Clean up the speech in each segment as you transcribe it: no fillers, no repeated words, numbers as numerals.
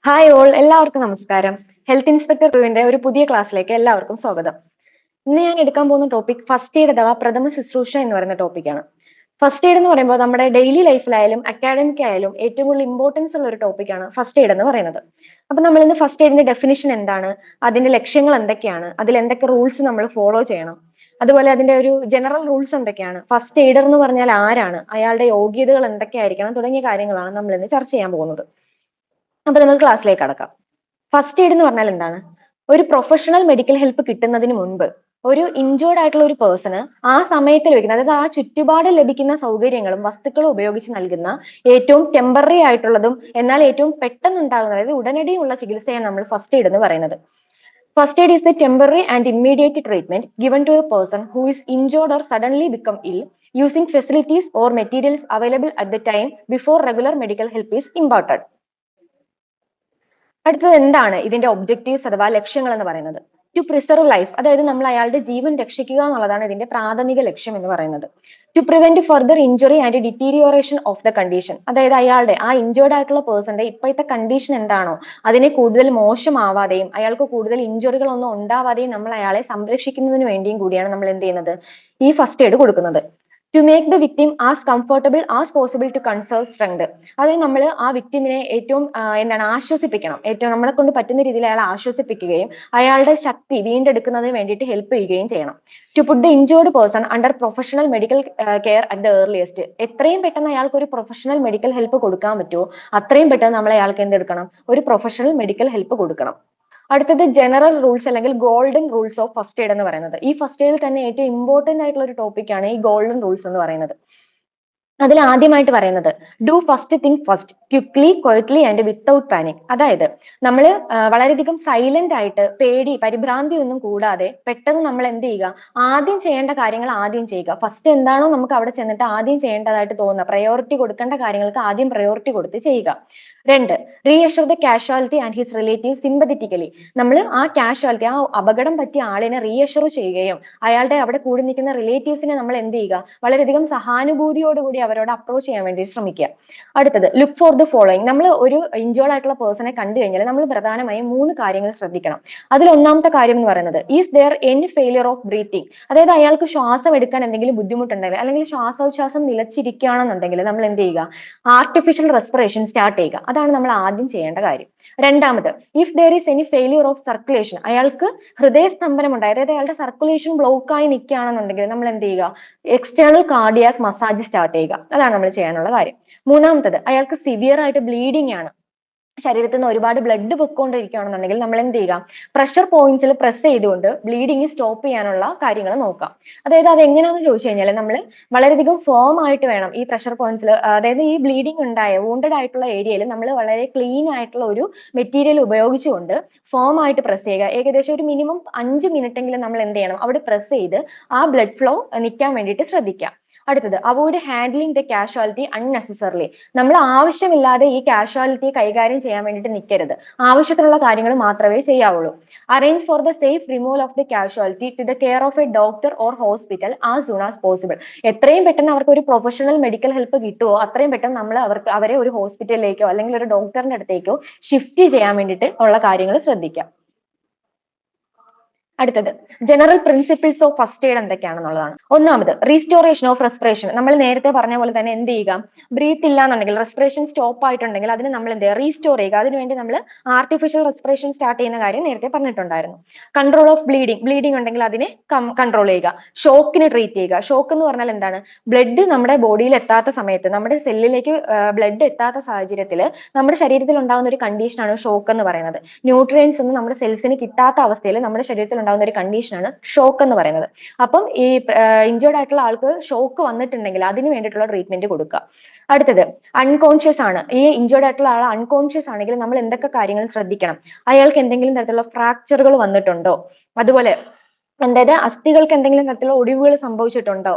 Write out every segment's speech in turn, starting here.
Hi all, എല്ലാവർക്കും നമസ്കാരം. Health inspector ടുവിന്റെ ഒരു പുതിയ ക്ലാസ്സിലേക്ക് എല്ലാവർക്കും സ്വാഗതം. ഇന്ന് ഞാൻ എടുക്കാൻ പോകുന്ന ടോപ്പിക് ഫസ്റ്റ് എയ്ഡ് അഥവാ പ്രഥമ ശുശ്രൂഷ എന്ന് പറയുന്ന ടോപ്പിക്കാണ്. ഫസ്റ്റ് എയ്ഡ് എന്ന് പറയുമ്പോൾ നമ്മുടെ ഡെയിലി ലൈഫിലായാലും അക്കാഡമിക് ആയാലും ഏറ്റവും കൂടുതൽ ഇമ്പോർട്ടൻസ് ഉള്ള ഒരു ടോപ്പിക്കാണ് ഫസ്റ്റ് എയ്ഡ് എന്ന് പറയുന്നത്. അപ്പൊ നമ്മൾ ഇന്ന് ഫസ്റ്റ് എയ്ഡിന്റെ ഡെഫിനിഷൻ എന്താണ്, അതിന്റെ ലക്ഷ്യങ്ങൾ എന്തൊക്കെയാണ്, അതിൽ എന്തൊക്കെ റൂൾസ് നമ്മൾ ഫോളോ ചെയ്യണം, അതുപോലെ അതിന്റെ ഒരു ജനറൽ റൂൾസ് എന്തൊക്കെയാണ്, ഫസ്റ്റ് എയ്ഡർ എന്ന് പറഞ്ഞാൽ ആരാണ്, അയാളുടെ യോഗ്യതകൾ എന്തൊക്കെയായിരിക്കണം തുടങ്ങിയ കാര്യങ്ങളാണ് നമ്മൾ ഇന്ന് ചർച്ച ചെയ്യാൻ പോകുന്നത്. അപ്പൊ നമുക്ക് ക്ലാസ്സിലേക്ക് കടക്കാം. ഫസ്റ്റ് എയ്ഡ് എന്ന് പറഞ്ഞാൽ എന്താണ്? ഒരു പ്രൊഫഷണൽ മെഡിക്കൽ ഹെൽപ്പ് കിട്ടുന്നതിന് മുൻപ് ഒരു ഇൻജേർഡ് ആയിട്ടുള്ള ഒരു പേഴ്സണ് ആ സമയത്ത് ലഭിക്കുന്ന, അതായത് ആ ചുറ്റുപാട് ലഭിക്കുന്ന സൗകര്യങ്ങളും വസ്തുക്കളും ഉപയോഗിച്ച് നൽകുന്ന ഏറ്റവും ടെമ്പററി ആയിട്ടുള്ളതും എന്നാൽ ഏറ്റവും പെട്ടെന്ന് ഉണ്ടാകുന്ന, അതായത് ഉടനടിയുള്ള ചികിത്സയാണ് നമ്മൾ ഫസ്റ്റ് എയ്ഡ് എന്ന് പറയുന്നത്. First aid is the temporary and immediate treatment given to a person who is injured or suddenly become ill using facilities or materials available at the time before regular medical help is imparted. അടുത്തത് എന്താണ് ഇതിന്റെ objectives അഥവാ ലക്ഷ്യങ്ങൾ എന്ന് പറയുന്നത്? To preserve life, അതായത് നമ്മൾ അയാളുടെ ജീവൻ രക്ഷിക്കുക എന്നുള്ളതാണ് ഇതിന്റെ പ്രാഥമിക ലക്ഷ്യം എന്ന് പറയുന്നത്. To prevent further injury and deterioration of the condition, അതായത് അയാളുടെ ആ ഇഞ്ചേർഡ് ആയിട്ടുള്ള പേഴ്സന്റെ ഇപ്പോഴത്തെ കണ്ടീഷൻ എന്താണോ അതിനെ കൂടുതൽ മോശമാവാതെയും അയാൾക്ക് കൂടുതൽ ഇഞ്ചുറികൾ ഒന്നും ഉണ്ടാവാതെയും നമ്മൾ അയാളെ സംരക്ഷിക്കുന്നതിന് വേണ്ടിയും കൂടിയാണ് നമ്മൾ എന്ത് ചെയ്യുന്നത്, ഈ ഫസ്റ്റ് എയ്ഡ് കൊടുക്കുന്നത്. To make the victim as comfortable as possible to conserve strength, അതായത് നമ്മൾ ആ വിക്ടിമിനെ ഏറ്റവും എന്താണ് ആശ്വസിപ്പിക്കണം, ഏറ്റവും നമ്മളെ കൊണ്ട് പറ്റുന്ന രീതിയിൽ അയാളെ ആശ്വസിപ്പിക്കുകയും അയാളുടെ ശക്തി വീണ്ടെടുക്കുന്നതിന് വേണ്ടിയിട്ട് ഹെൽപ്പ് ചെയ്യുകയും ചെയ്യണം. To put the injured person under professional medical care at the earliest, എത്രയും പെട്ടെന്ന് അയാൾക്ക് ഒരു പ്രൊഫഷണൽ മെഡിക്കൽ ഹെൽപ്പ് കൊടുക്കാൻ പറ്റുമോ അത്രയും പെട്ടെന്ന് നമ്മൾ അയാൾക്ക് എന്തെടുക്കണം, ഒരു പ്രൊഫഷണൽ മെഡിക്കൽ ഹെൽപ്പ് കൊടുക്കണം. അടുത്തത് ജനറൽ റൂൾസ് അല്ലെങ്കിൽ golden rules of first aid എന്ന് പറയുന്നത്. ഈ ഫസ്റ്റ് എയ്ഡിൽ തന്നെ ഏറ്റവും ഇമ്പോർട്ടന്റ് ആയിട്ടുള്ള ഒരു ടോപ്പിക്കാണ് ഈ ഗോൾഡൻ റൂൾസ് എന്ന് പറയുന്നത്. അതിൽ ആദ്യമായിട്ട് പറയുന്നത് do first think first quickly quietly and without panic, അതായത് നമ്മൾ വളരെയധികം സൈലന്റ് ആയിട്ട് പരിഭ്രാന്തി ഒന്നും കൂടാതെ പെട്ടെന്ന് നമ്മൾ എന്ത് ചെയ്യുക, ആദ്യം ചെയ്യേണ്ട കാര്യങ്ങൾ ആദ്യം ചെയ്യുക. ഫസ്റ്റ് എന്താണോ നമുക്ക് അവിടെ ചെന്നിട്ട് ആദ്യം ചെയ്യേണ്ടതായിട്ട് തോന്നുക, പ്രയോറിറ്റി കൊടുക്കേണ്ട കാര്യങ്ങൾക്ക് ആദ്യം പ്രയോറിറ്റി കൊടുത്ത് ചെയ്യുക. രണ്ട്, reassure the casualty and his relative sympathetically, നമ്മൾ ആ കാഷ്വാലിറ്റി, ആ അപകടം പറ്റിയ ആളിനെ റീഅഷ്വർ ചെയ്യുകയും അയാളുടെ അവിടെ കൂടി നിൽക്കുന്ന റിലേറ്റീവ്സിനെ നമ്മൾ എന്ത് ചെയ്യുക, വളരെയധികം സഹാനുഭൂതിയോടുകൂടി അവരോട് അപ്രോച്ച് ചെയ്യാൻ വേണ്ടി ശ്രമിക്കുക. അടുത്തത് ലുക്ക് ഫോർ ദ ഫോളോയിങ്, നമ്മൾ ഒരു ഇഞ്ചേർഡ് ആയിട്ടുള്ള പേഴ്സണെ കണ്ടു കഴിഞ്ഞാൽ നമ്മൾ പ്രധാനമായും 3 കാര്യങ്ങൾ ശ്രദ്ധിക്കണം. അതിൽ ഒന്നാമത്തെ കാര്യം എന്ന് പറയുന്നത് is there any failure of breathing, അതായത് അയാൾക്ക് ശ്വാസം എടുക്കാൻ എന്തെങ്കിലും ബുദ്ധിമുട്ടുണ്ടെങ്കിൽ അല്ലെങ്കിൽ ശ്വാസോച്ഛ്വാസം നിലച്ചിരിക്കുകയാണെന്നുണ്ടെങ്കിൽ നമ്മൾ എന്ത് ചെയ്യുക, ആർട്ടിഫിഷ്യൽ റെസ്പിറേഷൻ സ്റ്റാർട്ട് ചെയ്യുക. അതാണ് നമ്മൾ ആദ്യം ചെയ്യേണ്ട കാര്യം. രണ്ടാമത് if there is any failure of circulation, അയാൾക്ക് ഹൃദയസ്തംഭനം ഉണ്ടായി, അതായത് അയാളുടെ സർക്കുലേഷൻ ബ്ലോക്ക് ആയി നിൽക്കുകയാണെന്നുണ്ടെങ്കിൽ നമ്മൾ എന്ത് ചെയ്യുക, എക്സ്റ്റേണൽ കാർഡിയാക് മസാജ് സ്റ്റാർട്ട് ചെയ്യുക. അതാണ് നമ്മൾ ചെയ്യാനുള്ള കാര്യം. മൂന്നാമത്തത് അയാൾക്ക് സിവിയർ ആയിട്ട് ബ്ലീഡിംഗ് ആണ്, ശരീരത്തിൽ നിന്ന് ഒരുപാട് ബ്ലഡ് പൊയ്ക്കൊണ്ടിരിക്കുകയാണെന്നുണ്ടെങ്കിൽ നമ്മൾ എന്ത് ചെയ്യുക, പ്രഷർ പോയിന്റ്സിൽ പ്രസ് ചെയ്തുകൊണ്ട് ബ്ലീഡിങ് സ്റ്റോപ്പ് ചെയ്യാനുള്ള കാര്യങ്ങൾ നോക്കാം. അതായത് അത് എങ്ങനെയാണെന്ന് ചോദിച്ചു കഴിഞ്ഞാൽ നമ്മൾ വളരെയധികം ഫേം ആയിട്ട് വേണം ഈ പ്രഷർ പോയിന്റ്സിൽ, അതായത് ഈ ബ്ലീഡിങ് ഉണ്ടായ വൂണ്ടഡ് ആയിട്ടുള്ള ഏരിയയിൽ നമ്മൾ വളരെ ക്ലീൻ ആയിട്ടുള്ള ഒരു മെറ്റീരിയൽ ഉപയോഗിച്ചുകൊണ്ട് ഫേം ആയിട്ട് പ്രസ് ചെയ്യുക. ഏകദേശം ഒരു മിനിമം 5 മിനിറ്റ് എങ്കിലും നമ്മൾ എന്ത് ചെയ്യണം, അവിടെ പ്രസ് ചെയ്ത് ആ ബ്ലഡ് ഫ്ലോ നിൽക്കാൻ വേണ്ടിയിട്ട് ശ്രദ്ധിക്കുക. അടുത്തത് avoid handling the casualty unnecessarily, നമ്മൾ ആവശ്യമില്ലാതെ ഈ കാഷ്വാലിറ്റി കൈകാര്യം ചെയ്യാൻ വേണ്ടിയിട്ട് നിൽക്കരുത്, ആവശ്യത്തിനുള്ള കാര്യങ്ങൾ മാത്രമേ ചെയ്യാവുള്ളൂ. Arrange for the safe removal of the casualty to the care of a doctor or hospital as soon as possible, എത്രയും പെട്ടെന്ന് അവർക്ക് ഒരു പ്രൊഫഷണൽ മെഡിക്കൽ ഹെൽപ്പ് കിട്ടുമോ അത്രയും പെട്ടെന്ന് നമ്മൾ അവരെ ഒരു ഹോസ്പിറ്റലിലേക്കോ അല്ലെങ്കിൽ ഒരു ഡോക്ടറിന്റെ അടുത്തേക്കോ ഷിഫ്റ്റ് ചെയ്യാൻ വേണ്ടിയിട്ട് ഉള്ള കാര്യങ്ങൾ ശ്രദ്ധിക്കാം. അടുത്തത് general principles of first aid എന്തൊക്കെയാണെന്നുള്ളതാണ്. ഒന്നാമത് റീസ്റ്റോറേഷൻ ഓഫ് റെസ്പിറേഷൻ, നമ്മൾ നേരത്തെ പറഞ്ഞ പോലെ തന്നെ എന്ത് ചെയ്യുക, ബ്രീത്ത് ഇല്ല എന്നുണ്ടെങ്കിൽ, റെസ്പിറേഷൻ സ്റ്റോപ്പ് ആയിട്ടുണ്ടെങ്കിൽ അതിന് നമ്മൾ എന്ത് ചെയ്യുക, റീസ്റ്റോർ ചെയ്യുക. അതിനുവേണ്ടി നമ്മൾ ആർട്ടിഫിഷ്യൽ റെസ്പിറേഷൻ സ്റ്റാർട്ട് ചെയ്യുന്ന കാര്യം നേരത്തെ പറഞ്ഞിട്ടുണ്ടായിരുന്നു. കൺട്രോൾ ഓഫ് ബ്ലീഡിംഗ് ഉണ്ടെങ്കിൽ അതിനെ കൺട്രോൾ ചെയ്യുക. ഷോക്കിന് ട്രീറ്റ് ചെയ്യുക. ഷോക്ക് എന്ന് പറഞ്ഞാൽ എന്താണ്, ബ്ലഡ് നമ്മുടെ ബോഡിയിൽ എത്താത്ത സമയത്ത്, നമ്മുടെ സെല്ലിലേക്ക് ബ്ലഡ് എത്താത്ത സാഹചര്യത്തിൽ നമ്മുടെ ശരീരത്തിൽ ഉണ്ടാകുന്ന ഒരു കണ്ടീഷനാണ് ഷോക്ക് എന്ന് പറയുന്നത്. ന്യൂട്രിയൻസ് ഒന്നും നമ്മുടെ സെൽസിന് കിട്ടാത്ത അവസ്ഥയിൽ നമ്മുടെ ശരീരത്തിൽ ഉണ്ടാകുന്ന ഒരു കണ്ടീഷനാണ് ഷോക്ക് എന്ന് പറയുന്നത്. അപ്പം ഈ ഇഞ്ചേർഡ് ആയിട്ടുള്ള ആൾക്ക് ഷോക്ക് വന്നിട്ടുണ്ടെങ്കിൽ അതിന് വേണ്ടിയിട്ടുള്ള ട്രീറ്റ്മെന്റ് കൊടുക്കുക. അടുത്തത് അൺകോൺഷ്യസ് ആണ്, ഈ ഇഞ്ചേർഡ് ആയിട്ടുള്ള ആൾ അൺകോൺഷ്യസ് ആണെങ്കിൽ നമ്മൾ എന്തൊക്കെ കാര്യങ്ങൾ ശ്രദ്ധിക്കണം, അയാൾക്ക് എന്തെങ്കിലും തരത്തിലുള്ള ഫ്രാക്ചറുകൾ വന്നിട്ടുണ്ടോ, അതുപോലെ അതായത് അസ്ഥികൾക്ക് എന്തെങ്കിലും തരത്തിലുള്ള ഒടിവുകൾ സംഭവിച്ചിട്ടുണ്ടോ,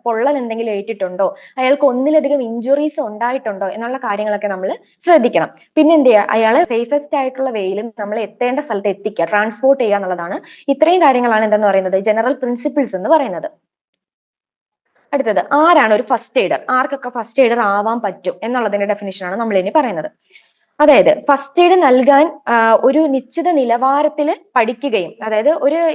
പൊള്ളൽ എന്തെങ്കിലും ഏറ്റിട്ടുണ്ടോ, അയാൾക്ക് ഒന്നിലധികം ഇഞ്ചുറീസ് ഉണ്ടായിട്ടുണ്ടോ എന്നുള്ള കാര്യങ്ങളൊക്കെ നമ്മൾ ശ്രദ്ധിക്കണം. പിന്നെ എന്ത് ചെയ്യുക, അയാളെ സേഫസ്റ്റ് ആയിട്ടുള്ള വേയിൽ നമ്മൾ എത്തേണ്ട സ്ഥലത്ത് എത്തിക്കുക, ട്രാൻസ്പോർട്ട് ചെയ്യുക എന്നുള്ളതാണ്. ഇത്രയും കാര്യങ്ങളാണ് എന്തെന്ന് പറയുന്നത്, ജനറൽ പ്രിൻസിപ്പിൾസ് എന്ന് പറയുന്നത്. അടുത്തത് ആരാണ് ഒരു ഫസ്റ്റ് എയ്ഡർ, ആർക്കൊക്കെ ഫസ്റ്റ് എയ്ഡർ ആവാൻ പറ്റും എന്നുള്ളതിന്റെ ഡെഫിനിഷൻ ആണ് നമ്മൾ ഇനി പറയുന്നത്. അതായത് ഫസ്റ്റ് എയ്ഡ് നൽകാൻ ഒരു നിശ്ചിത നിലവാരത്തിൽ പഠിക്കുകയും, അതായത്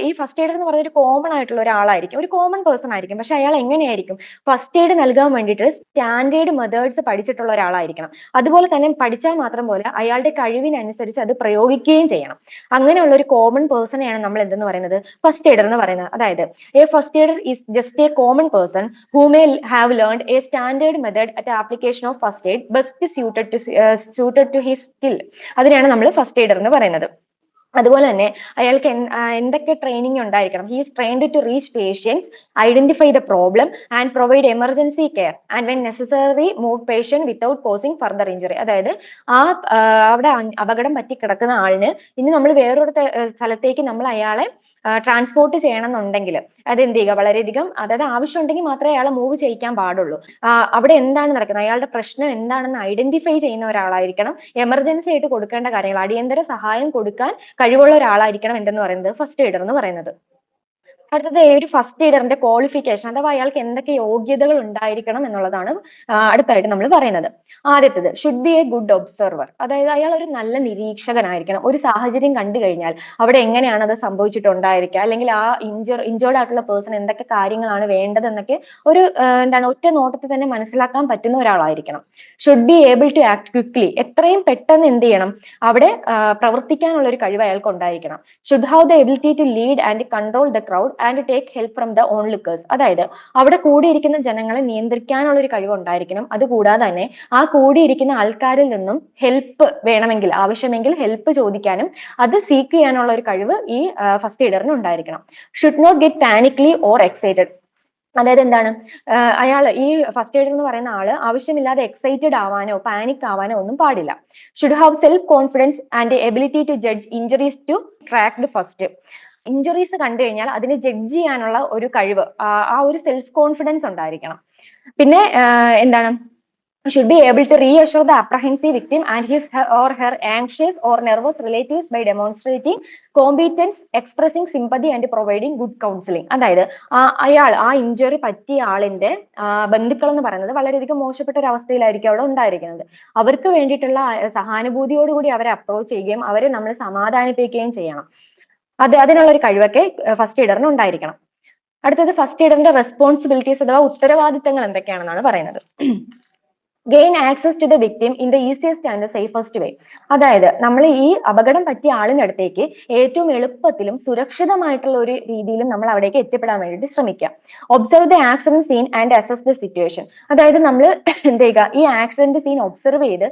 ഈ ഫസ്റ്റ് എയ്ഡർ എന്ന് പറയുന്നത് ഒരു കോമൺ ആയിട്ടുള്ള ഒരാളായിരിക്കും, ഒരു കോമൺ പേഴ്സൺ ആയിരിക്കും. പക്ഷെ അയാൾ എങ്ങനെയായിരിക്കും ഫസ്റ്റ് എയ്ഡ് നൽകാൻ വേണ്ടിയിട്ട് സ്റ്റാൻഡേർഡ് മെത്തേഡ്സ് പഠിച്ചിട്ടുള്ള ഒരാളായിരിക്കണം. അതുപോലെ തന്നെ പഠിച്ചാൽ മാത്രം പോലെ അയാളുടെ കഴിവിനനുസരിച്ച് അത് പ്രയോഗിക്കുകയും ചെയ്യണം. അങ്ങനെയുള്ള ഒരു കോമൺ പേഴ്സണെയാണ് നമ്മൾ എന്തെന്ന് പറയുന്നത്, ഫസ്റ്റ് എയ്ഡർ എന്ന് പറയുന്നത്. അതായത് A first aider is just A common person who may have learned a standard method at application of first aid best suited to his skill. അതിനെയാണ് നമ്മൾ ഫസ്റ്റ് എയ്ഡർ എന്ന് പറയുന്നത്. അതുപോലെ തന്നെ അയാൾക്ക് എന്തൊക്കെ ട്രെയിനിങ് ഉണ്ടായിരിക്കണം? He is trained to reach patients, identify the problem and provide emergency care and when necessary move patient without causing further injury. അതായത് അവിടെ അപകടം പറ്റി കിടക്കുന്ന ആളിന് ഇനി നമ്മൾ വേറൊരു സ്ഥലത്തേക്ക് നമ്മൾ അയാളെ ട്രാൻസ്പോർട്ട് ചെയ്യണം എന്നുണ്ടെങ്കിൽ അത് എന്ത് ചെയ്യുക, വളരെയധികം, അതായത് ആവശ്യമുണ്ടെങ്കിൽ മാത്രമേ അയാളെ മൂവ് ചെയ്യിക്കാൻ പാടുള്ളൂ. അവിടെ എന്താണ് നടക്കുന്നത്, അയാളുടെ പ്രശ്നം എന്താണെന്ന് ഐഡന്റിഫൈ ചെയ്യുന്ന ഒരാളായിരിക്കണം. എമർജൻസി ആയിട്ട് കൊടുക്കേണ്ട കാര്യങ്ങൾ, അടിയന്തര സഹായം കൊടുക്കാൻ കഴിവുള്ള ഒരാളായിരിക്കണം എന്തെന്ന് പറയുന്നത് ഫസ്റ്റ് എയ്ഡർ എന്ന് പറയുന്നത്. അടുത്തത് ഒരു ഫസ്റ്റ് എയ്ഡറിന്റെ ക്വാളിഫിക്കേഷൻ, അഥവാ അയാൾക്ക് എന്തൊക്കെ യോഗ്യതകൾ ഉണ്ടായിരിക്കണം എന്നുള്ളതാണ് അടുത്തായിട്ട് നമ്മൾ പറയുന്നത്. ആദ്യത്തേത് should be A good observer, അതായത് അയാൾ ഒരു നല്ല നിരീക്ഷകനായിരിക്കണം. ഒരു സാഹചര്യം കണ്ടു കഴിഞ്ഞാൽ അവിടെ എങ്ങനെയാണ് അത് സംഭവിച്ചിട്ടുണ്ടായിരിക്കുക, അല്ലെങ്കിൽ ആ ഇഞ്ചേർഡ് ആയിട്ടുള്ള പേഴ്സൺ എന്തൊക്കെ കാര്യങ്ങളാണ് വേണ്ടതെന്നൊക്കെ ഒരു എന്താണ് ഒറ്റ നോട്ടത്തിൽ തന്നെ മനസ്സിലാക്കാൻ പറ്റുന്ന ഒരാളായിരിക്കണം. Should be able to act quickly, എത്രയും പെട്ടെന്ന് എന്ത് ചെയ്യണം, അവിടെ പ്രവർത്തിക്കാനുള്ള ഒരു കഴിവ് അയാൾക്ക് ഉണ്ടായിരിക്കണം. Should have the ability to lead and control the crowd and take help from the onlookers, അതായത് അവിടെ കൂടിയിരിക്കുന്ന ജനങ്ങളെ നിയന്ത്രിക്കാനുള്ള ഒരു കഴിവ് ഉണ്ടായിരിക്കണം. അതുകൂടാതെ തന്നെ ആ കൂടിയിരിക്കുന്ന ആൾക്കാരിൽ നിന്നും ഹെൽപ്പ് വേണമെങ്കിൽ, ആവശ്യമെങ്കിൽ ഹെൽപ്പ് ചോദിക്കാനും അത് സീക്ക് ചെയ്യാനുള്ള ഒരു കഴിവ് ഈ ഫസ്റ്റ് എയ്ഡറിന് ഉണ്ടായിരിക്കണം. Should not get panicky or excited, അതായത് എന്താണ്, അയാൾ ഈ ഫസ്റ്റ് എയ്ഡർ എന്ന് പറയുന്ന ആള് ആവശ്യമില്ലാതെ എക്സൈറ്റഡ് ആവാനോ പാനിക് ആവാനോ ഒന്നും പാടില്ല. Should have self confidence and ability to judge injuries to tracked first, injuries കണ്ടു കഴിഞ്ഞാൽ അതിനെ ജഡ്ജ് ചെയ്യാനുള്ള ഒരു കഴിവ്, ആ ഒരു സെൽഫ് കോൺഫിഡൻസ് ഉണ്ടായിരിക്കണം. പിന്നെ എന്താണ്, should be able to reassure the apprehensive victim and his or her anxious or nervous relatives by demonstrating competence, expressing sympathy and providing good counseling. അതായത് ആ ഇഞ്ചുറി പറ്റിയ ആളിന്റെ ബന്ധുക്കൾ എന്ന് പറയുന്നത് വളരെയധികം മോശപ്പെട്ട ഒരു അവസ്ഥയിലായിരിക്കും അവിടെ ഉണ്ടായിരിക്കുന്നത്. അവർക്ക് വേണ്ടിയിട്ടുള്ള സഹാനുഭൂതിയോടുകൂടി അവരെ അപ്രോച്ച് ചെയ്യുകയും അവരെ നമ്മൾ സമാധാനിപ്പിക്കുകയും ചെയ്യണം. അതിനുള്ള ഒരു കഴിവൊക്കെ ഫസ്റ്റ് എയ്ഡറിന് ഉണ്ടായിരിക്കണം. അടുത്തത് ഫസ്റ്റ് എയ്ഡറിന്റെ റെസ്പോൺസിബിലിറ്റീസ് അഥവാ ഉത്തരവാദിത്തങ്ങൾ എന്തൊക്കെയാണെന്നാണ് പറയുന്നത്. Gain access to the victim in the easiest and safest way, അതായത് നമ്മൾ ഈ അപകടം പറ്റിയ ആളിനടുത്തേക്ക് ഏറ്റവും എളുപ്പത്തിലും സുരക്ഷിതമായിട്ടുള്ള ഒരു രീതിയിലും നമ്മൾ അവിടേക്ക് എത്തിപ്പെടാൻ വേണ്ടിയിട്ട് ശ്രമിക്കുക. Observe the accident scene and assess the situation, അതായത് നമ്മൾ എന്ത് ചെയ്യുക, ഈ ആക്സിഡന്റ് സീൻ ഒബ്സർവ് ചെയ്ത്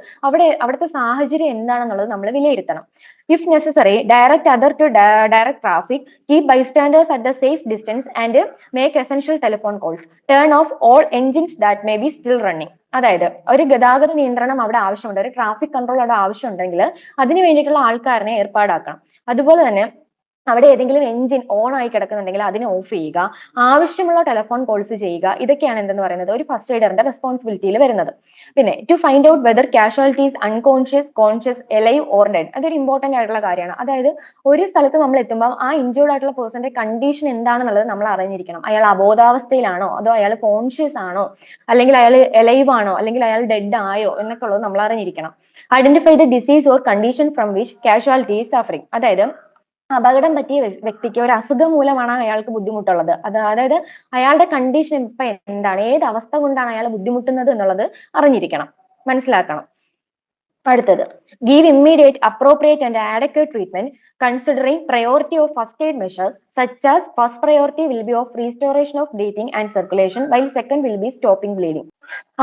അവിടുത്തെ സാഹചര്യം എന്താണെന്നുള്ളത് നമ്മൾ വിലയിരുത്തണം. If necessary, direct other to direct traffic, keep bystanders at the safe distance and make essential telephone calls. Turn off all engines that may be still running. അതായത് ഒരു ഗതാഗത നിയന്ത്രണം അവിടെ ആവശ്യമുണ്ട്, ഒരു ട്രാഫിക് കൺട്രോൾ അവിടെ ആവശ്യമുണ്ടെങ്കിൽ അതിന് വേണ്ടിയിട്ടുള്ള ആൾക്കാരെ ഏർപ്പാടാക്കണം. അതുപോലെ തന്നെ അവിടെ ഏതെങ്കിലും എഞ്ചിൻ ഓൺ ആയി കിടക്കുന്നുണ്ടെങ്കിൽ അതിനെ ഓഫ് ചെയ്യുക, ആവശ്യമുള്ള ടെലിഫോൺ കോൾസ് ചെയ്യുക. ഇതൊക്കെയാണ് എന്തെന്ന് പറയുന്നത് ഒരു ഫസ്റ്റ് എയ്ഡറിന്റെ റെസ്പോൺസിബിലിറ്റിയിൽ വരുന്നത്. പിന്നെ to find out whether casualties unconscious, conscious, alive or dead, അതൊരു ഇമ്പോർട്ടന്റ് ആയിട്ടുള്ള കാര്യമാണ്. അതായത് ഒരു സ്ഥലത്ത് നമ്മൾ എത്തുമ്പോൾ ആ ഇഞ്ചേർഡ് ആയിട്ടുള്ള പേഴ്സന്റെ കണ്ടീഷൻ എന്താണെന്നുള്ളത് നമ്മൾ അറിഞ്ഞിരിക്കണം. അയാൾ അബോധാവസ്ഥയിലാണോ, അതോ അയാൾ കോൺഷ്യസ് ആണോ, അല്ലെങ്കിൽ അയാൾ എലൈവ് ആണോ, അല്ലെങ്കിൽ അയാൾ ഡെഡ് ആയോ എന്നൊക്കെ ഉള്ളത് നമ്മൾ അറിഞ്ഞിരിക്കണം. Identify the disease or condition from which casualty is suffering, അതായത് അപകടം പറ്റിയ വ്യക്തിക്ക് ഒരു അസുഖം മൂലമാണ് അയാൾക്ക് ബുദ്ധിമുട്ടുള്ളത്, അതായത് അയാളുടെ കണ്ടീഷൻ ഇപ്പൊ എന്താണ്, ഏത് അവസ്ഥ കൊണ്ടാണ് അയാൾ ബുദ്ധിമുട്ടുന്നത് എന്നുള്ളത് അറിഞ്ഞിരിക്കണം, മനസ്സിലാക്കണം. അടുത്തത് give immediate, appropriate and adequate treatment considering priority of first aid measures such as first priority will be of restoration of breathing and circulation while second will be stopping bleeding.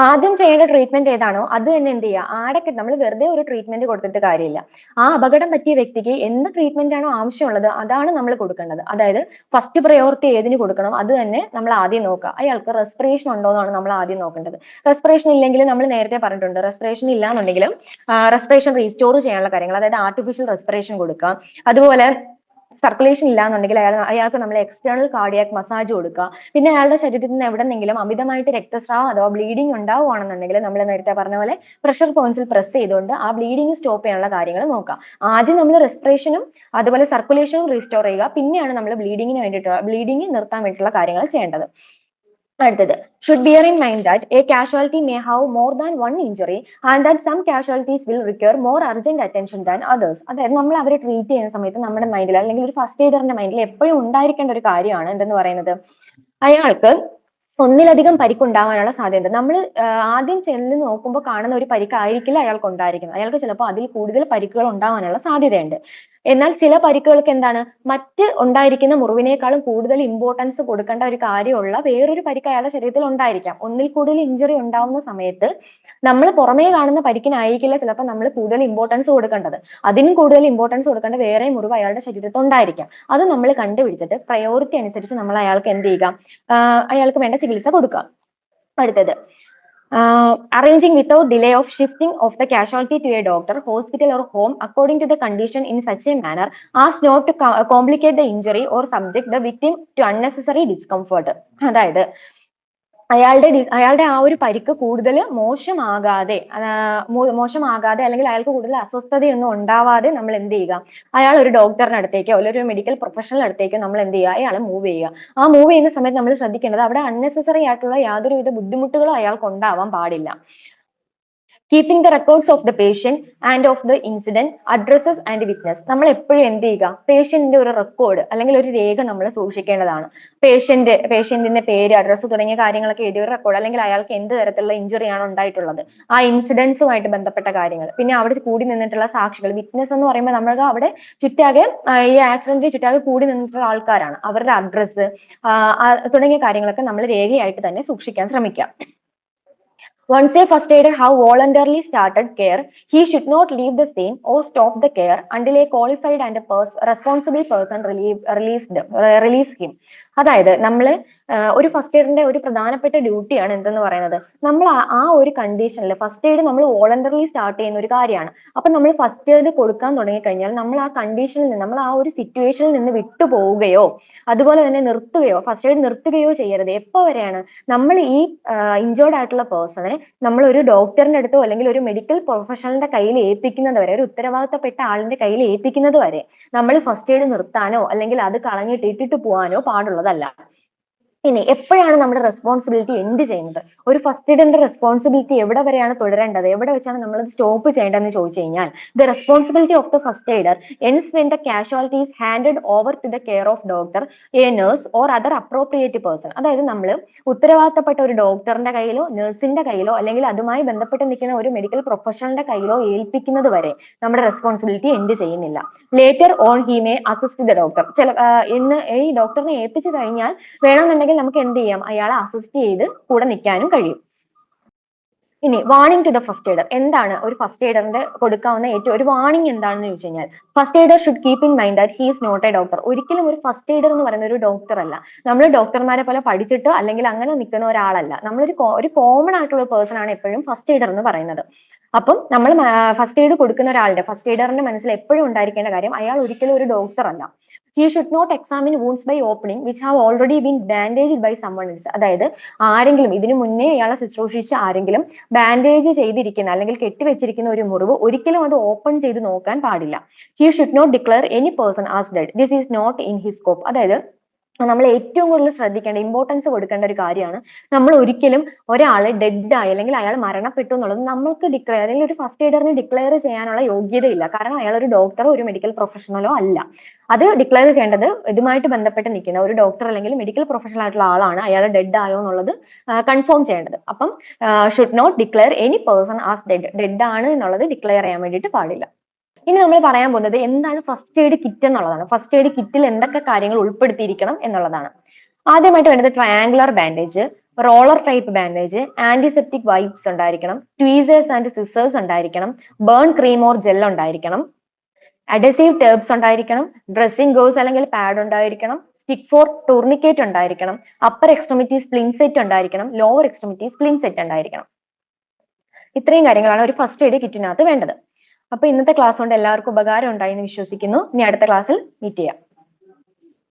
ആദ്യം ചെയ്യേണ്ട ട്രീറ്റ്മെന്റ് ഏതാണോ അത് തന്നെ എന്ത് ചെയ്യുക, ആടൊക്കെ നമ്മൾ വെറുതെ ഒരു ട്രീറ്റ്മെന്റ് കൊടുത്തിട്ട് കാര്യമില്ല. ആ അപകടം പറ്റിയ വ്യക്തിക്ക് എന്ത് ട്രീറ്റ്മെന്റ് ആണോ ആവശ്യമുള്ളത് അതാണ് നമ്മൾ കൊടുക്കേണ്ടത്. അതായത് ഫസ്റ്റ് പ്രയോറിറ്റി ഏതിന് കൊടുക്കണം അത് തന്നെ നമ്മൾ ആദ്യം നോക്കുക. അയാൾക്ക് റെസ്പിറേഷൻ ഉണ്ടോ എന്നാണ് നമ്മൾ ആദ്യം നോക്കേണ്ടത്. റെസ്പിറേഷൻ ഇല്ലെങ്കിൽ നമ്മൾ നേരത്തെ പറഞ്ഞിട്ടുണ്ട്, റെസ്പിറേഷൻ ഇല്ലാന്നുണ്ടെങ്കിലും റെസ്പിറേഷൻ റീസ്റ്റോർ ചെയ്യാനുള്ള കാര്യങ്ങൾ, അതായത് ആർട്ടിഫിഷ്യൽ റെസ്പിറേഷൻ കൊടുക്കുക. അതുപോലെ സർക്കുലേഷൻ ഇല്ലാന്നുണ്ടെങ്കിൽ അയാൾക്ക് നമ്മൾ എക്സ്റ്റേണൽ കാർഡിയാക് മസാജ് കൊടുക്കുക. പിന്നെ അയാളുടെ ശരീരത്തിൽ നിന്ന് എവിടെന്നെങ്കിലും അമിതമായിട്ട് രക്തസ്രാവം അഥവാ ബ്ലീഡിംഗ് ഉണ്ടാവുകയാണെന്നുണ്ടെങ്കിൽ നമ്മൾ നേരത്തെ പറഞ്ഞ പോലെ പ്രഷർ പോയിന്റ്സിൽ പ്രസ് ചെയ്തുകൊണ്ട് ആ ബ്ലീഡിംഗ് സ്റ്റോപ്പ് ചെയ്യാനുള്ള കാര്യങ്ങൾ നോക്കാം. ആദ്യം നമ്മൾ റെസ്പിറേഷനും അതുപോലെ സർക്കുലേഷനും റീസ്റ്റോർ ചെയ്യുക, പിന്നെയാണ് നമ്മൾ ബ്ലീഡിങ്ങിന് വേണ്ടിയിട്ടുള്ള ബ്ലീഡിംഗ് നിർത്താൻ വേണ്ടിയിട്ടുള്ള കാര്യങ്ങൾ ചെയ്യേണ്ടത്. അടുത്തത് should bear in mind that a casualty may have more than one injury and that some casualties will require more urgent attention than others. അതായത് നമ്മൾ അവരെ ട്രീറ്റ് ചെയ്യുന്ന സമയത്ത് നമ്മുടെ മൈൻഡിൽ അല്ലെങ്കിൽ ഒരു ഫസ്റ്റ് എയ്ഡറിന്റെ മൈൻഡിൽ എപ്പോഴും ഉണ്ടായിരിക്കേണ്ട ഒരു കാര്യമാണ് എന്തെന്ന് പറയുന്നത്, അയാൾക്ക് ഒന്നിലധികം പരിക്കുണ്ടാവാനുള്ള സാധ്യത. നമ്മൾ ആദ്യം ചെന്ന് നോക്കുമ്പോൾ കാണുന്ന ഒരു പരിക്കായിരിക്കില്ല അയാൾക്ക് ഉണ്ടായിരിക്കുന്നത്, അയാൾക്ക് ചിലപ്പോൾ അതിൽ കൂടുതൽ പരിക്കുകൾ ഉണ്ടാവാനുള്ള സാധ്യതയുണ്ട്. എന്നാൽ ചില പരിക്കുകൾക്ക് എന്താണ്, മറ്റ് ഉണ്ടായിരിക്കുന്ന മുറിവിനേക്കാളും കൂടുതൽ ഇമ്പോർട്ടൻസ് കൊടുക്കേണ്ട ഒരു കാര്യമുള്ള വേറൊരു പരിക്ക് അയാളുടെ ശരീരത്തിൽ ഉണ്ടായിരിക്കാം. ഒന്നിൽ കൂടുതൽ ഇഞ്ചുറി ഉണ്ടാവുന്ന സമയത്ത് നമ്മൾ പുറമേ കാണുന്ന പരിക്കിനായിരിക്കില്ല ചിലപ്പോൾ നമ്മൾ കൂടുതൽ ഇമ്പോർട്ടൻസ് കൊടുക്കേണ്ടത്, അതിനും കൂടുതൽ ഇമ്പോർട്ടൻസ് കൊടുക്കേണ്ട വേറെ മുറിവ് അയാളുടെ ശരീരത്തിൽ ഉണ്ടായിരിക്കാം. അത് നമ്മൾ കണ്ടുപിടിച്ചിട്ട് പ്രയോറിറ്റി അനുസരിച്ച് നമ്മൾ അയാൾക്ക് എന്ത് ചെയ്യുക, അയാൾക്ക് വേണ്ട ചികിത്സ കൊടുക്കുക. അടുത്തത് arranging without delay of shifting of the casualty to a doctor, hospital or home according to the condition in such a manner as not to complicate the injury or subject the victim to unnecessary discomfort. അതായത് അയാളുടെ ആ ഒരു പരിക്ക് കൂടുതൽ മോശമാകാതെ അല്ലെങ്കിൽ അയാൾക്ക് കൂടുതൽ അസ്വസ്ഥതയൊന്നും ഉണ്ടാവാതെ നമ്മൾ എന്ത് ചെയ്യുക, അയാൾ ഒരു ഡോക്ടറിന്റെ അടുത്തേക്കോ അല്ലെങ്കിൽ ഒരു മെഡിക്കൽ പ്രൊഫഷണൽ അടുത്തേക്കോ നമ്മൾ എന്ത് ചെയ്യുക, അയാളെ മൂവ് ചെയ്യുക. ആ മൂവ് ചെയ്യുന്ന സമയത്ത് നമ്മൾ ശ്രദ്ധിക്കേണ്ടത് അവിടെ അൺനെസസറി ആയിട്ടുള്ള യാതൊരുവിധ ബുദ്ധിമുട്ടുകളും അയാൾക്ക് ഉണ്ടാവാൻ പാടില്ല. Keeping the records of the patient and of the incident, addresses and witness. നമ്മൾ എപ്പോഴും എന്ത് ചെയ്യുക, പേഷ്യന്റിന്റെ ഒരു റെക്കോർഡ് അല്ലെങ്കിൽ ഒരു രേഖ നമ്മൾ സൂക്ഷിക്കേണ്ടതാണ്. പേഷ്യന്റിന്റെ പേര്, അഡ്രസ്സ് തുടങ്ങിയ കാര്യങ്ങളൊക്കെ എഴുതിയ ഒരു റെക്കോർഡ്, അല്ലെങ്കിൽ അയാൾക്ക് എന്ത് തരത്തിലുള്ള ഇഞ്ചുറി ആണ് ഉണ്ടായിട്ടുള്ളത്, ആ ഇൻസിഡൻസുമായിട്ട് ബന്ധപ്പെട്ട കാര്യങ്ങൾ, പിന്നെ അവിടെ കൂടി നിന്നിട്ടുള്ള സാക്ഷികൾ. വിറ്റ്നസ് എന്ന് പറയുമ്പോൾ നമ്മൾ അവിടെ ചുറ്റാകെ ഈ ആക്സിഡന്റിന് ചുറ്റാകെ കൂടി നിന്നിട്ടുള്ള ആൾക്കാരാണ്, അവരുടെ അഡ്രസ്സ് തുടങ്ങിയ കാര്യങ്ങളൊക്കെ നമ്മൾ രേഖയായിട്ട് തന്നെ സൂക്ഷിക്കാൻ ശ്രമിക്കുക. Once a first aider have voluntarily started care, he should not leave the scene or stop the care until a qualified and responsible person release him. അതായത് നമ്മൾ ഒരു ഫസ്റ്റ് എയ്ഡിന്റെ ഒരു പ്രധാനപ്പെട്ട ഡ്യൂട്ടിയാണ് എന്തെന്ന് പറയുന്നത്, നമ്മൾ ആ ഒരു കണ്ടീഷനിൽ ഫസ്റ്റ് എയ്ഡ് നമ്മൾ വോളണ്ടറിലി സ്റ്റാർട്ട് ചെയ്യുന്ന ഒരു കാര്യമാണ്. അപ്പൊ നമ്മൾ ഫസ്റ്റ് എയ്ഡ് കൊടുക്കാൻ തുടങ്ങി കഴിഞ്ഞാൽ നമ്മൾ ആ കണ്ടീഷനിൽ നിന്ന്, നമ്മൾ ആ ഒരു സിറ്റുവേഷനിൽ നിന്ന് വിട്ടുപോവുകയോ അതുപോലെ തന്നെ നിർത്തുകയോ, ഫസ്റ്റ് എയ്ഡ് നിർത്തുകയോ ചെയ്യരുത്. എപ്പോ വരെയാണ്, നമ്മൾ ഈ ഇഞ്ചേർഡ് ആയിട്ടുള്ള പേഴ്സണെ നമ്മൾ ഒരു ഡോക്ടറിന്റെ അടുത്തോ അല്ലെങ്കിൽ ഒരു മെഡിക്കൽ പ്രൊഫഷണലിന്റെ കയ്യിൽ ഏൽപ്പിക്കുന്നത് വരെ, ഒരു ഉത്തരവാദിത്തപ്പെട്ട ആളിന്റെ കയ്യിൽ ഏൽപ്പിക്കുന്നത് വരെ നമ്മൾ ഫസ്റ്റ് എയ്ഡ് നിർത്താനോ അല്ലെങ്കിൽ അത് കളഞ്ഞിട്ട് ഇട്ടിട്ട് പോകാനോ പാടുള്ളതല്ല. ഇനി എപ്പോഴാണ് നമ്മുടെ റെസ്പോൺസിബിലിറ്റി എൻഡ് ചെയ്യുന്നത്, ഒരു ഫസ്റ്റ് എയ്ഡിന്റെ റെസ്പോൺസിബിലിറ്റി എവിടെ വരെയാണ് തുടരേണ്ടത്, എവിടെ വെച്ചാണ് നമ്മൾ സ്റ്റോപ്പ് ചെയ്യേണ്ടതെന്ന് ചോദിച്ചു കഴിഞ്ഞാൽ, the responsibility of the first aider ends when the casualty is handed over to the care of doctor, a nurse or other appropriate person. അതായത് നമ്മൾ ഉത്തരവാദിത്തപ്പെട്ട ഒരു ഡോക്ടറിന്റെ കയ്യിലോ നഴ്സിന്റെ കയ്യിലോ അല്ലെങ്കിൽ അതുമായി ബന്ധപ്പെട്ട് നിൽക്കുന്ന ഒരു മെഡിക്കൽ പ്രൊഫഷണലിന്റെ കയ്യിലോ ഏൽപ്പിക്കുന്നത് വരെ നമ്മുടെ റെസ്പോൺസിബിലിറ്റി എൻഡ് ചെയ്യുന്നില്ല. Later on he may assist the doctor. ഇന്ന് ഈ ഡോക്ടറിനെ ഏൽപ്പിച്ചു കഴിഞ്ഞാൽ വേണമെന്നുണ്ടെങ്കിൽ നമുക്ക് എന്ത് ചെയ്യാം, അയാളെ അസിസ്റ്റ് ചെയ്ത് കൂടെ നിൽക്കാനും കഴിയും. ഇനി warning to the first aider. എന്താണ് ഒരു ഫസ്റ്റ് എയ്ഡറിന്റെ കൊടുക്കാവുന്ന ഏറ്റവും ഒരു വാർണിംഗ് എന്താണെന്ന് ചോദിച്ചു കഴിഞ്ഞാൽ, first aider should keep in mind that he is not a doctor. ഒരിക്കലും ഒരു ഫസ്റ്റ് എയ്ഡർ എന്ന് പറയുന്ന ഒരു ഡോക്ടർ അല്ല. നമ്മൾ ഡോക്ടർമാരെ പോലെ പഠിച്ചിട്ടോ അല്ലെങ്കിൽ അങ്ങനെ നിൽക്കുന്ന ഒരാളല്ല. നമ്മളൊരു കോമൺ ആയിട്ടുള്ള പേഴ്സൺ ആണ് എപ്പോഴും ഫസ്റ്റ് എയ്ഡർ എന്ന് പറയുന്നത്. അപ്പം നമ്മൾ ഫസ്റ്റ് എയ്ഡ് കൊടുക്കുന്ന ഒരാളുടെ, ഫസ്റ്റ് എയ്ഡറിന്റെ മനസ്സിൽ എപ്പോഴും ഉണ്ടായിരിക്കേണ്ട കാര്യം, അയാൾ ഒരിക്കലും ഒരു ഡോക്ടർ അല്ല. He should not examine wounds by opening which have already been bandaged by someone else. അതായത് ആരെങ്കിലും ഇതിനു മുന്നേ ഇയാളെ ശുശ്രൂഷിച്ച ആരെങ്കിലും ബാൻഡേജ് ചെയ്തിരിക്കുന്ന അല്ലെങ്കിൽ കെട്ടിവെച്ചിരിക്കുന്ന ഒരു മുറിവ് ഒരിക്കലും അത് ഓപ്പൺ ചെയ്ത് നോക്കാൻ പാടില്ല. He should not declare any person as dead. This is not in his scope. അതായത് നമ്മൾ ഏറ്റവും കൂടുതൽ ശ്രദ്ധിക്കേണ്ട, ഇമ്പോർട്ടൻസ് കൊടുക്കേണ്ട ഒരു കാര്യമാണ്, നമ്മൾ ഒരിക്കലും ഒരാളെ ഡെഡ് ആയി അല്ലെങ്കിൽ അയാൾ മരണപ്പെട്ടു എന്നുള്ളത് നമ്മൾക്ക് ഡിക്ലെയർ, അല്ലെങ്കിൽ ഒരു ഫസ്റ്റ് എയ്ഡറിന് ഡിക്ലെയർ ചെയ്യാനുള്ള യോഗ്യതയില്ല. കാരണം അയാൾ ഒരു ഡോക്ടറോ ഒരു മെഡിക്കൽ പ്രൊഫഷണലോ അല്ല. അത് ഡിക്ലെയർ ചെയ്യേണ്ടത് ഇതുമായിട്ട് ബന്ധപ്പെട്ട് നിൽക്കുന്ന ഒരു ഡോക്ടർ അല്ലെങ്കിൽ മെഡിക്കൽ പ്രൊഫഷണൽ ആയിട്ടുള്ള ആളാണ് അയാൾ ഡെഡ് ആയോ എന്നുള്ളത് കൺഫേം ചെയ്യേണ്ടത്. അപ്പം should not declare any person as dead ആണ് എന്നുള്ളത് ഡിക്ലെയർ ചെയ്യാൻ വേണ്ടിയിട്ട് പാടില്ല. ഇനി നമ്മൾ പറയാൻ പോകുന്നത് എന്താണ് ഫസ്റ്റ് എയ്ഡ് കിറ്റ് എന്നുള്ളതാണ്. ഫസ്റ്റ് എയ്ഡ് കിറ്റിൽ എന്തൊക്കെ കാര്യങ്ങൾ ഉൾപ്പെടുത്തിയിരിക്കണം എന്നുള്ളതാണ്. ആദ്യമായിട്ട് വേണ്ടത് triangular bandage, roller type bandage, antiseptic wipes ഉണ്ടായിരിക്കണം, ട്വീസേഴ്സ് ആൻഡ് സിസേഴ്സ് ഉണ്ടായിരിക്കണം, ബേൺ ക്രീം ഓർ ജെൽ ഉണ്ടായിരിക്കണം, അഡസീവ് ടേപ്സ് ഉണ്ടായിരിക്കണം, ഡ്രസ്സിംഗ് ഗോസ് അല്ലെങ്കിൽ പാഡ് ഉണ്ടായിരിക്കണം, സ്റ്റിക്ക് ഫോർ ടൂർണിക്കേറ്റ് ഉണ്ടായിരിക്കണം, അപ്പർ എക്സ്ട്രിമിറ്റി സ്പ്ലിംഗ് സെറ്റ് ഉണ്ടായിരിക്കണം, ലോവർ എക്സ്ട്രിമിറ്റി സ്പ്ലിംഗ് സെറ്റ് ഉണ്ടായിരിക്കണം. ഇത്രയും കാര്യങ്ങളാണ് ഒരു ഫസ്റ്റ് എയ്ഡ് കിറ്റിനകത്ത് വേണ്ടത്. അപ്പൊ ഇന്നത്തെ ക്ലാസ് കൊണ്ട് എല്ലാവർക്കും ഉപകാരം ഉണ്ടായി എന്ന് വിശ്വസിക്കുന്നു. ഇനി അടുത്ത ക്ലാസ്സിൽ മീറ്റ് ചെയ്യാം.